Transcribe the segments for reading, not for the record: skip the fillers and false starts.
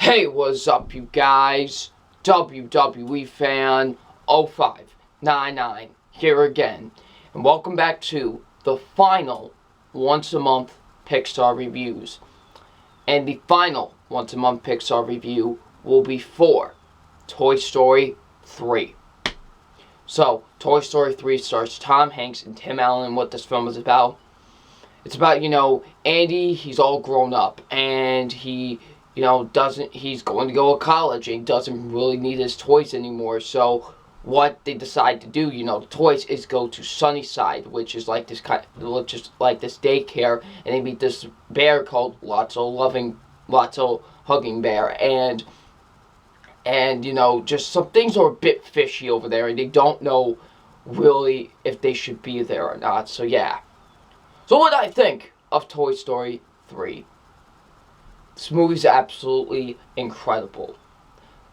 Hey, what's up, you guys? WWE Fan 0599 here again, and welcome back to the final once a month Pixar reviews. And the final once a month Pixar review will be for Toy Story 3. So, Toy Story 3 stars Tom Hanks and Tim Allen, and what this film is about. It's about, Andy, he's all grown up, and he's going to go to college, and he doesn't really need his toys anymore. So what they decide to do, the toys, is go to Sunnyside, which is like this just like this daycare, and they meet this bear called Lotso Hugging Bear, and just some things are a bit fishy over there, and they don't know really if they should be there or not. So yeah. So what I think of Toy Story 3. This movie's absolutely incredible.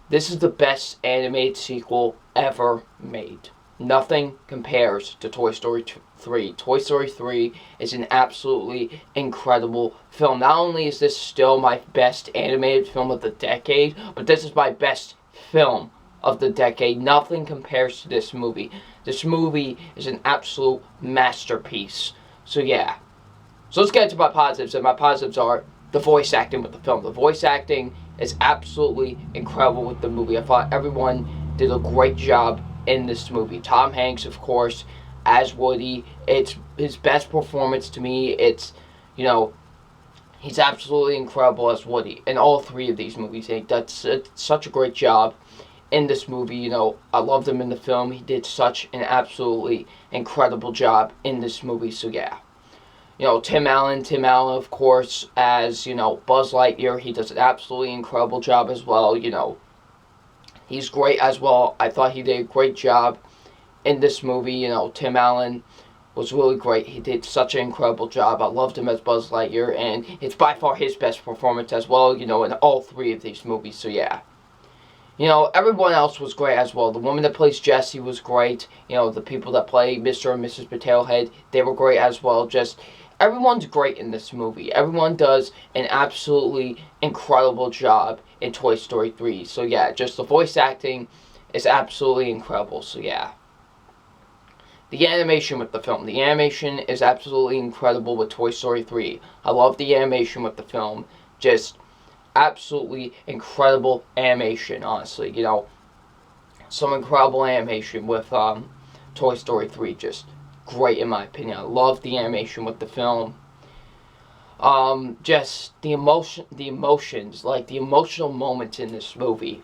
This is the best animated sequel ever made. Nothing compares to Toy Story 3. Toy Story 3 is an absolutely incredible film. Not only is this still my best animated film of the decade, but this is my best film of the decade. Nothing compares to this movie. This movie is an absolute masterpiece. So yeah. So let's get into my positives, and my positives are the voice acting with the film. The voice acting is absolutely incredible with the movie. I thought everyone did a great job in this movie. Tom Hanks, of course, as Woody. It's his best performance to me. It's, he's absolutely incredible as Woody in all three of these movies. That's such a great job in this movie. I loved him in the film. He did such an absolutely incredible job in this movie. So yeah. Tim Allen, of course, as, Buzz Lightyear. He does an absolutely incredible job as well. He's great as well. I thought he did a great job in this movie. Tim Allen was really great. He did such an incredible job. I loved him as Buzz Lightyear, and it's by far his best performance as well, in all three of these movies. So yeah. Everyone else was great as well. The woman that plays Jessie was great. The people that play Mr. and Mrs. Potato Head, they were great as well. Just everyone's great in this movie. Everyone does an absolutely incredible job in Toy Story 3. So yeah, just the voice acting is absolutely incredible. So yeah. The animation with the film. The animation is absolutely incredible with Toy Story 3. I love the animation with the film. Just absolutely incredible animation, honestly. Some incredible animation with Toy Story 3. Just great in my opinion. I love the animation with the film. Just the emotions, like the emotional moments in this movie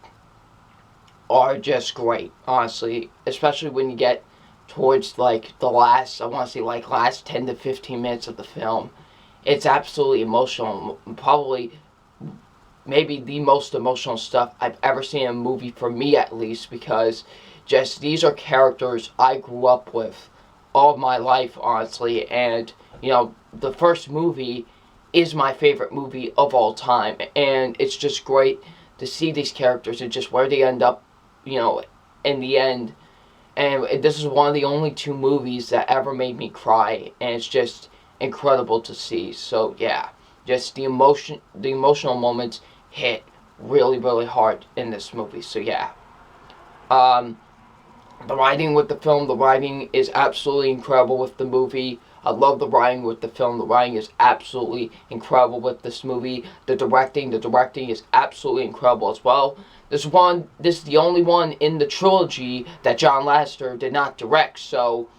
are just great, honestly. Especially when you get towards like the last 10 to 15 minutes of the film. It's absolutely emotional. Probably maybe the most emotional stuff I've ever seen in a movie, for me at least, because just these are characters I grew up with all my life, honestly, and the first movie is my favorite movie of all time, and it's just great to see these characters and just where they end up, in the end. And this is one of the only two movies that ever made me cry, and it's just incredible to see. So yeah, just the emotional moments hit really, really hard in this movie. So yeah. The writing with the film, the writing is absolutely incredible with the movie. I love the writing with the film. The writing is absolutely incredible with this movie. The directing is absolutely incredible as well. This is the only one in the trilogy that John Lasseter did not direct. So,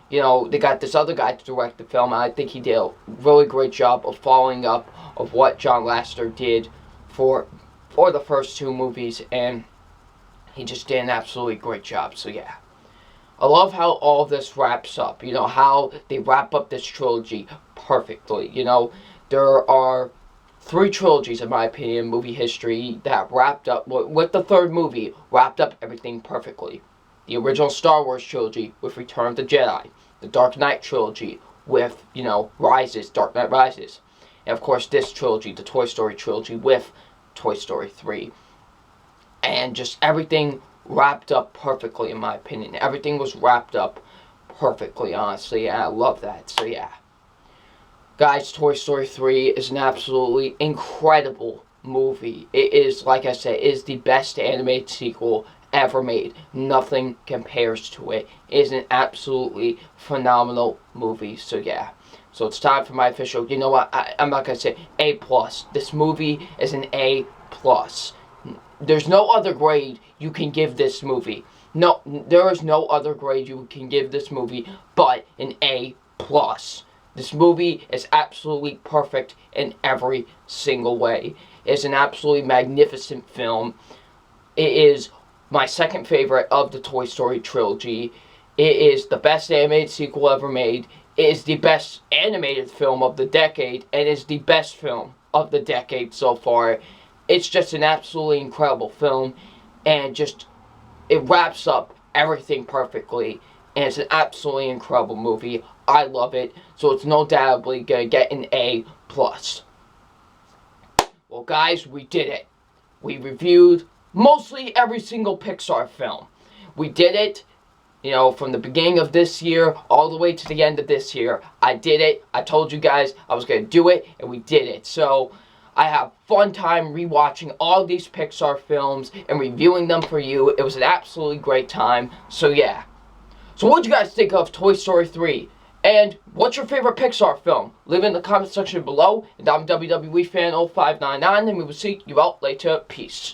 they got this other guy to direct the film, and I think he did a really great job of following up of what John Lasseter did for the first two movies, and he just did an absolutely great job. So yeah. I love how all of this wraps up. How they wrap up this trilogy perfectly. There are three trilogies, in my opinion, in movie history that wrapped up, with the third movie, wrapped up everything perfectly. The original Star Wars trilogy with Return of the Jedi. The Dark Knight trilogy with, Dark Knight Rises. And of course this trilogy, the Toy Story trilogy, with Toy Story 3. And just everything wrapped up perfectly, in my opinion. Everything was wrapped up perfectly, honestly, and I love that. So yeah. Guys, Toy Story 3 is an absolutely incredible movie. It is, like I said, is the best animated sequel ever made. Nothing compares to it. It is an absolutely phenomenal movie. So yeah. So it's time for my official. You know what? I'm not gonna say A plus. This movie is an A plus. There's no other grade you can give this movie. No, there is no other grade you can give this movie but an A plus. This movie is absolutely perfect in every single way. It's an absolutely magnificent film. It is my second favorite of the Toy Story trilogy. It is the best animated sequel ever made. It is the best animated film of the decade, and is the best film of the decade so far. It's just an absolutely incredible film, and just it wraps up everything perfectly, and it's an absolutely incredible movie. I love it, so it's no doubtly gonna get an A plus. Well, guys, we did it. We reviewed mostly every single Pixar film. We did it. You know, from the beginning of this year all the way to the end of this year. I did it. I told you guys I was going to do it, and we did it. So, I have fun time rewatching all these Pixar films and reviewing them for you. It was an absolutely great time. So, yeah. So, what did you guys think of Toy Story 3? And what's your favorite Pixar film? Leave it in the comment section below. And I'm WWE Fan 0599, and we will see you out later. Peace.